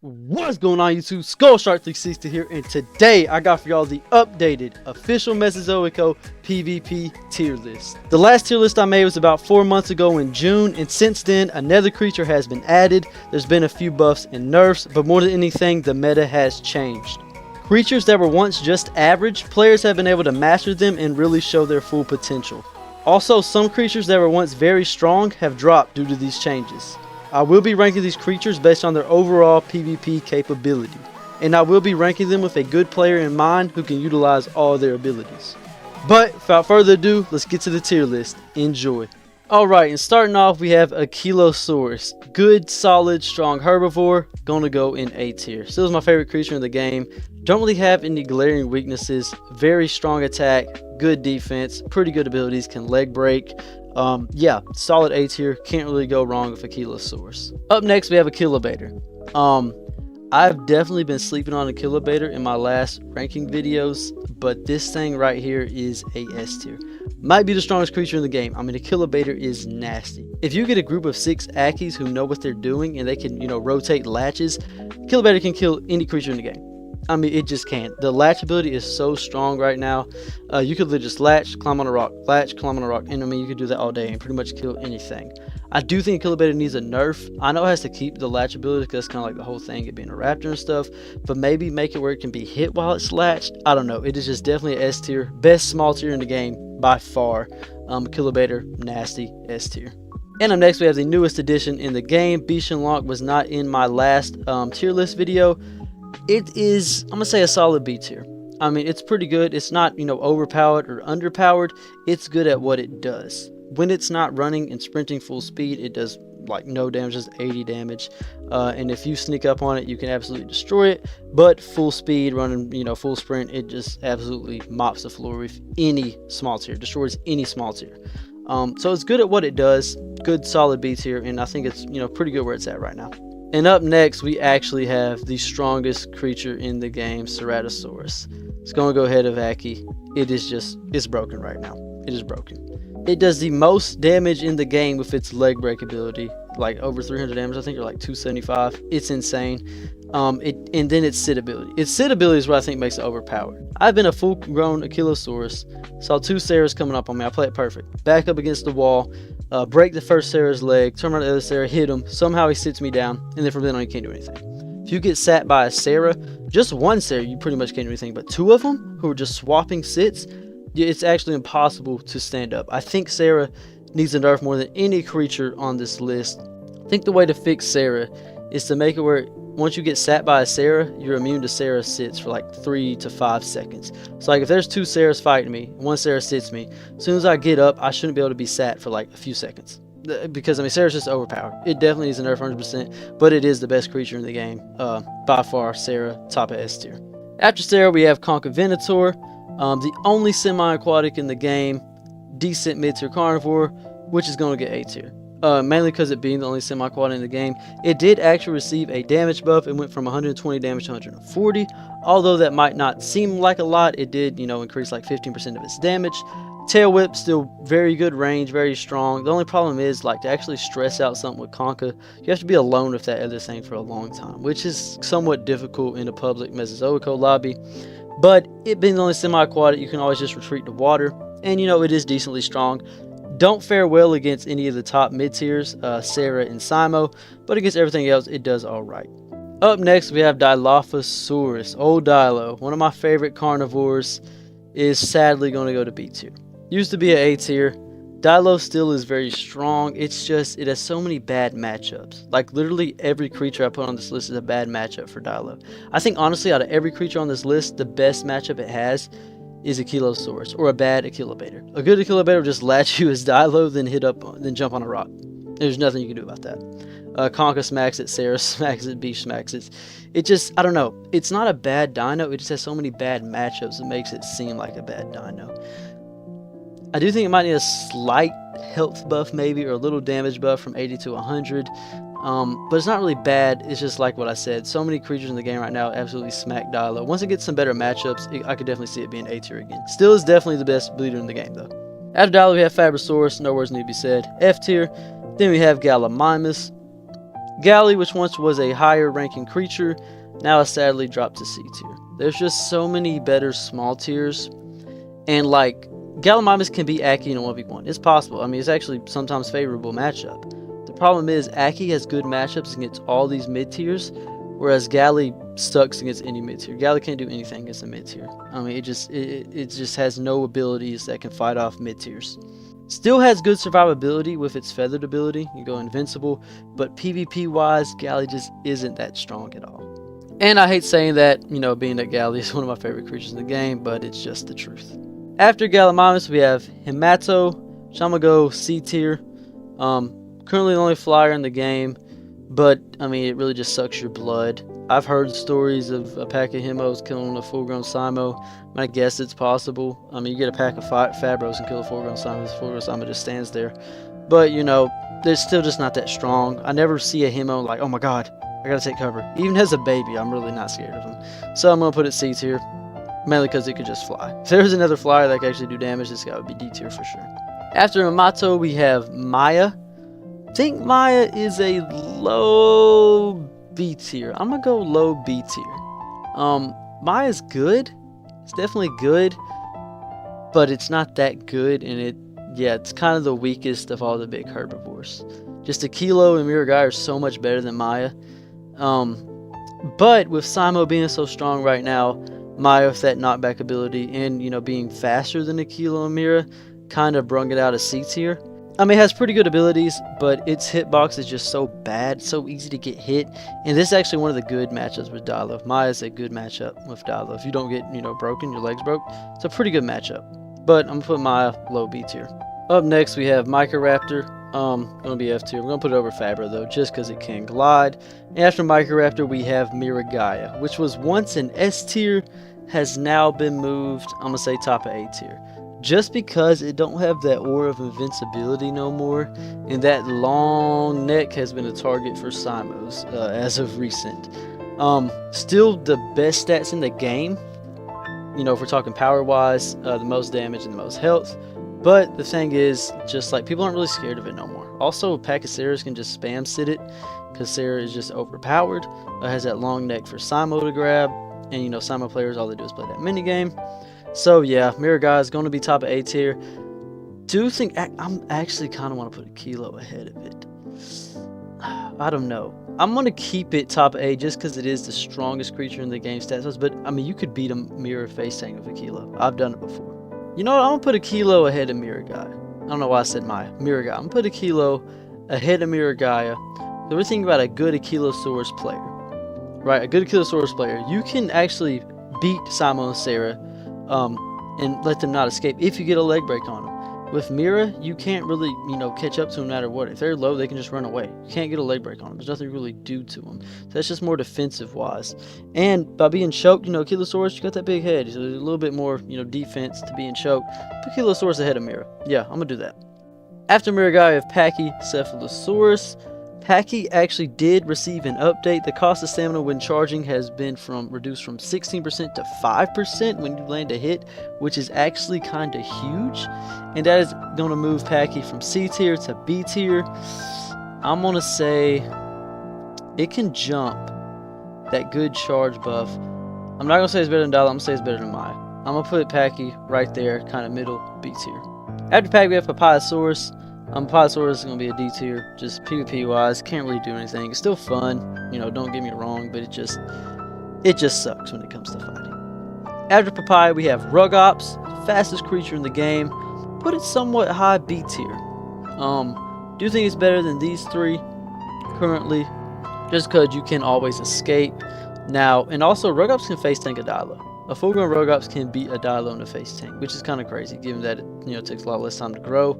What's going on YouTube? SkullShark360 here, and today I got for y'all the updated official Mesozoico PvP tier list. The last tier list I made was about 4 months ago in June, and since then another creature has been added. There's been a few buffs and nerfs, but more than anything the meta has changed. Creatures that were once just average, players have been able to master them and really show their full potential. Also, some creatures that were once very strong have dropped due to these changes. I will be ranking these creatures based on their overall PvP capability, and I will be ranking them with a good player in mind who can utilize all their abilities. But without further ado, let's get to the tier list. Enjoy. Alright, and starting off we have Ankylosaurus. Good, solid, strong herbivore. Gonna go in A tier. Still is my favorite creature in the game. Don't really have any glaring weaknesses. Very strong attack, good defense, pretty good abilities, can leg break. Yeah, solid A tier. Can't really go wrong with Ankylosaurus. Up next we have Kilobator. I've definitely been sleeping on Kilobator in my last ranking videos, but this thing right here is a S tier. Might be the strongest creature in the game. I mean, Kilobator is nasty. If you get a group of 6 Akis who know what they're doing and they can, rotate latches, Kilobator can kill any creature in the game. I mean, it just can't. The latch ability is so strong right now. You could just latch, climb on a rock, latch, climb on a rock, and I mean, you could do that all day and pretty much kill anything. I do think Kilobator needs a nerf. I know it has to keep the latch ability because that's kind of like the whole thing, it being a raptor and stuff, but maybe make it where it can be hit while it's latched. I don't know. It is just definitely S tier. Best small tier in the game by far. Kilobator, nasty, S tier. And up next we have the newest addition in the game. Bishanlonk was not in my last tier list video. It is, I'm gonna say, a solid B tier. I mean, it's pretty good. It's not, overpowered or underpowered. It's good at what it does. When it's not running and sprinting full speed, it does like no damage, just 80 damage. And if you sneak up on it, you can absolutely destroy it. But full speed, running, full sprint, it just absolutely mops the floor with any small tier, destroys any small tier. So it's good at what it does. Good, solid B tier, and I think it's, pretty good where it's at right now. And up next, we actually have the strongest creature in the game, Ceratosaurus. It's going to go ahead of Aki. It's broken right now. It is broken. It does the most damage in the game with its leg break ability, like over 300 damage, I think, or like 275. It's insane. And then its sit ability. Its sit ability is what I think makes it overpowered. I've been a full-grown Ankylosaurus, saw 2 Sarahs coming up on me. I play it perfect. Back up against the wall. Break the first Sarah's leg, turn around the other Sarah, hit him. Somehow he sits me down, and then from then on, you can't do anything. If you get sat by a Sarah, just one Sarah, you pretty much can't do anything. But 2 of them who are just swapping sits, it's actually impossible to stand up. I think Sarah needs a nerf more than any creature on this list. I think the way to fix Sarah is to make it where once you get sat by a Sarah, you're immune to Sarah sits for like 3 to 5 seconds. So like if there's 2 Sarahs fighting me, one Sarah sits me, as soon as I get up, I shouldn't be able to be sat for like a few seconds. Because I mean, Sarah's just overpowered. It definitely needs a nerf 100%, but it is the best creature in the game. By far, Sarah, top of S tier. After Sarah, we have Concavenator, the only semi-aquatic in the game, decent mid-tier carnivore, which is going to get A tier. Mainly because it being the only semi-aquatic in the game. It did actually receive a damage buff. It went from 120 damage to 140. Although that might not seem like a lot, it did, increase like 15% of its damage. Tail Whip, still very good range, very strong. The only problem is, like, to actually stress out something with Conca, you have to be alone with that other thing for a long time, which is somewhat difficult in a public Mesozoico lobby. But it being the only semi-aquatic, you can always just retreat to water. And, it is decently strong. Don't fare well against any of the top mid-tiers, Sarah and Simo, but against everything else, it does alright. Up next, we have Dilophosaurus. Old Dilo, one of my favorite carnivores, is sadly going to go to B tier. Used to be an A tier. Dilo still is very strong. It's just, it has so many bad matchups. Like, literally every creature I put on this list is a bad matchup for Dilo. I think, honestly, out of every creature on this list, the best matchup it has is Ankylosaurus, or a bad Kilobator. A good Kilobator will just latch you as Dilo, then jump on a rock. There's nothing you can do about that. Conca smacks it, Sarah smacks it, Beach smacks it. It just, I don't know. It's not a bad dino, it just has so many bad matchups that makes it seem like a bad dino. I do think it might need a slight health buff maybe, or a little damage buff from 80 to 100. But it's not really bad. It's just like what I said. So many creatures in the game right now absolutely smack Dilo. Once it gets some better matchups, I could definitely see it being A tier again. Still is definitely the best bleeder in the game though. After Dilo we have Fabrosaurus. No words need to be said. F tier. Then we have Gallimimus. Galley, which once was a higher ranking creature, now has sadly dropped to C tier. There's just so many better small tiers, and like Gallimimus can beat Aki in a 1v1. It's possible. I mean, it's actually sometimes favorable matchup. The problem is Aki has good matchups against all these mid tiers, whereas Galley sucks against any mid tier. Galley can't do anything against a mid tier. I mean, it just has no abilities that can fight off mid tiers. Still has good survivability with its feathered ability. You go invincible, but PvP wise, Galley just isn't that strong at all. And I hate saying that, you know, being that Galley is one of my favorite creatures in the game, but it's just the truth. After Gallimimus, we have Hamato, which I'm gonna go C tier. Currently the only flyer in the game, but I mean, it really just sucks your blood. I've heard stories of a pack of Himos killing a full-grown Simo. I guess it's possible. I mean, you get a pack of Fabros and kill a full-grown Simo. The full-grown Simo just stands there. But, you know, they're still just not that strong. I never see a Himo like, oh my god, I gotta take cover. Even as a baby, I'm really not scared of him. So I'm gonna put it C tier, mainly because it could just fly. If there was another flyer that could actually do damage, this guy would be D tier for sure. After Hamato, we have Maya. I think Maya is a low B tier. I'm gonna go low B tier. Maya's good. It's definitely good, but it's not that good, and it's kind of the weakest of all the big herbivores. Just Aquilo and Miragai are so much better than Maya. But with Simo being so strong right now, Maya with that knockback ability and, you know, being faster than Aquilo and Mira kind of brung it out of C tier. I mean, it has pretty good abilities, but its hitbox is just so bad, so easy to get hit. And this is actually one of the good matchups with Dilo. Maya's a good matchup with Dilo. If you don't get, you know, broken, your legs broke, it's a pretty good matchup. But I'm going to put Maya low B tier. Up next, we have Microraptor. Going to be F tier. We're going to put it over Fabra, though, just because it can glide. And after Microraptor, we have Miragaia, which was once an S tier, has now been moved, I'm going to say top of A tier. Just because it don't have that aura of invincibility no more, and that long neck has been a target for Simos as of recent. Still the best stats in the game, you know, if we're talking power wise, the most damage and the most health. But the thing is, just like, people aren't really scared of it no more. Also, a pack of Sarahs can just spam sit it, because Sarah is just overpowered. It has that long neck for Simo to grab, and you know, Simo players, all they do is play that minigame. So yeah, Miragai is going to be top of A tier. Do think I'm actually kind of want to put a Kilo ahead of it. I don't know. I'm going to keep it top A just because it is the strongest creature in the game stats. But I mean, you could beat a mirror face tank with a Kilo. I've done it before. You know what? I'm going to put a Kilo ahead of Miragai. I don't know why I said Miragai. I'm going to put a Kilo ahead of Miragaia. So we're thinking about a good Ankylosaurus player. Right? A good Ankylosaurus player. You can actually beat Simon and Sarah. And let them not escape if you get a leg break on them. With Mira, you can't really, you know, catch up to them no matter what. If they're low, they can just run away. You can't get a leg break on them. There's nothing really do to them. So that's just more defensive wise. And by being choked, you know, Ankylosaurus, you got that big head. So there's a little bit more, you know, defense to being choked. Put Ankylosaurus ahead of Mira. Yeah, I'm gonna do that. After Miragai, we have Pachycephalosaurus. Pachy actually did receive an update. The cost of stamina when charging has been reduced from 16% to 5% when you land a hit, which is actually kind of huge. And that is going to move Pachy from C tier to B tier. I'm going to say it can jump that good charge buff. I'm not going to say it's better than Dilo. I'm going to say it's better than Maya. I'm going to put Pachy right there, kind of middle B tier. After Pachy, we have Papyrus. Papyrus is going to be a D tier, just PvP wise, can't really do anything. It's still fun, you know, don't get me wrong, but it just sucks when it comes to fighting. After Papaya, we have Rugops, fastest creature in the game, put it somewhat high B tier. Do think it's better than these three currently, just because you can always escape. Now, and also Rugops can face tank a Dilo. A full-grown Rugops can beat a Dilo in a face tank, which is kind of crazy, given that it, you know, takes a lot less time to grow.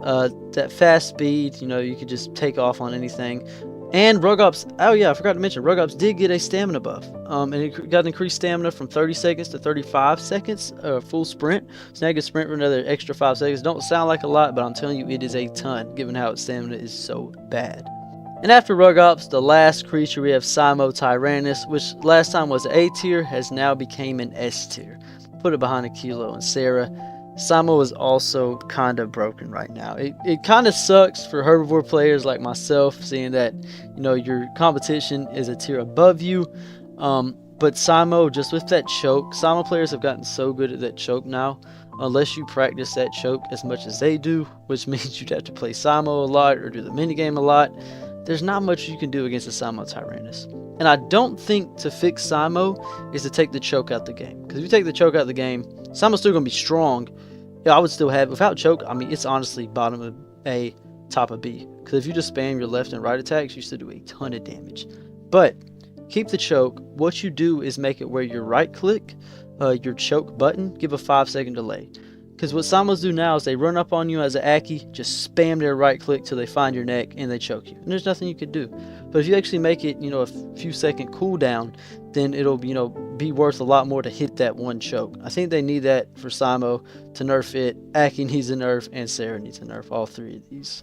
That fast speed, you know, you could just take off on anything. And Rugops, oh yeah, I forgot to mention, Rugops did get a stamina buff. And it got increased stamina from 30 seconds to 35 seconds, full sprint. So now you can sprint for another extra 5 seconds. Don't sound like a lot, but I'm telling you, it is a ton, given how its stamina is so bad. And after Rugops, the last creature, we have Simo Tyrannus, which last time was A tier, has now became an S tier. Put it behind Aquilo and Sarah. Samo is also kind of broken right now. It kind of sucks for herbivore players like myself, seeing that, you know, your competition is a tier above you. But Samo, just with that choke, Samo players have gotten so good at that choke now. Unless you practice that choke as much as they do, which means you'd have to play Samo a lot or do the minigame a lot, there's not much you can do against a Samo Tyrannus. And I don't think to fix Samo is to take the choke out the game. Because if you take the choke out the game, Samo's still going to be strong. Yeah, I would still have, without choke, I mean, it's honestly bottom of A, top of B. Because if you just spam your left and right attacks, you still do a ton of damage. But keep the choke. What you do is make it where your right click, your choke button, give a 5-second delay. Because what Samos do now is they run up on you as an Aki, just spam their right click till they find your neck and they choke you. And there's nothing you can do. But if you actually make it, you know, a few second cooldown, then it'll, you know, be worth a lot more to hit that one choke. I think they need that for Samo to nerf it. Aki needs a nerf and Sarah needs a nerf, all three of these.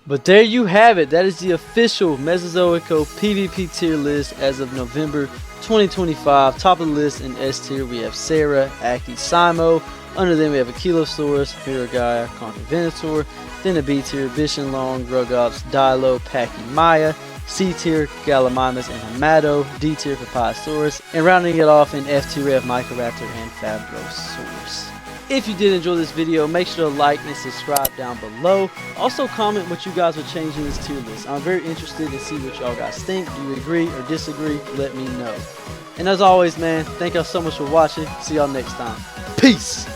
But there you have it. That is the official Mesozoico PvP tier list as of November 2025. Top of the list in S tier, we have Sarah, Aki, Samo. Under them, we have Aquilosaurus, Hiragaya, Conquer Venator. Then the B tier, Bishanlong, Rugops, Dilo, Paki, Maya. C tier, Gallimimus and Hamato. D tier, Papyrus. And rounding it off in F tier, we have Microraptor and Fabrosaurus. If you did enjoy this video, make sure to like and subscribe down below. Also comment what you guys would change in this tier list. I'm very interested to see what y'all guys think. Do you agree or disagree? Let me know. And as always, man, thank y'all so much for watching. See y'all next time. Peace!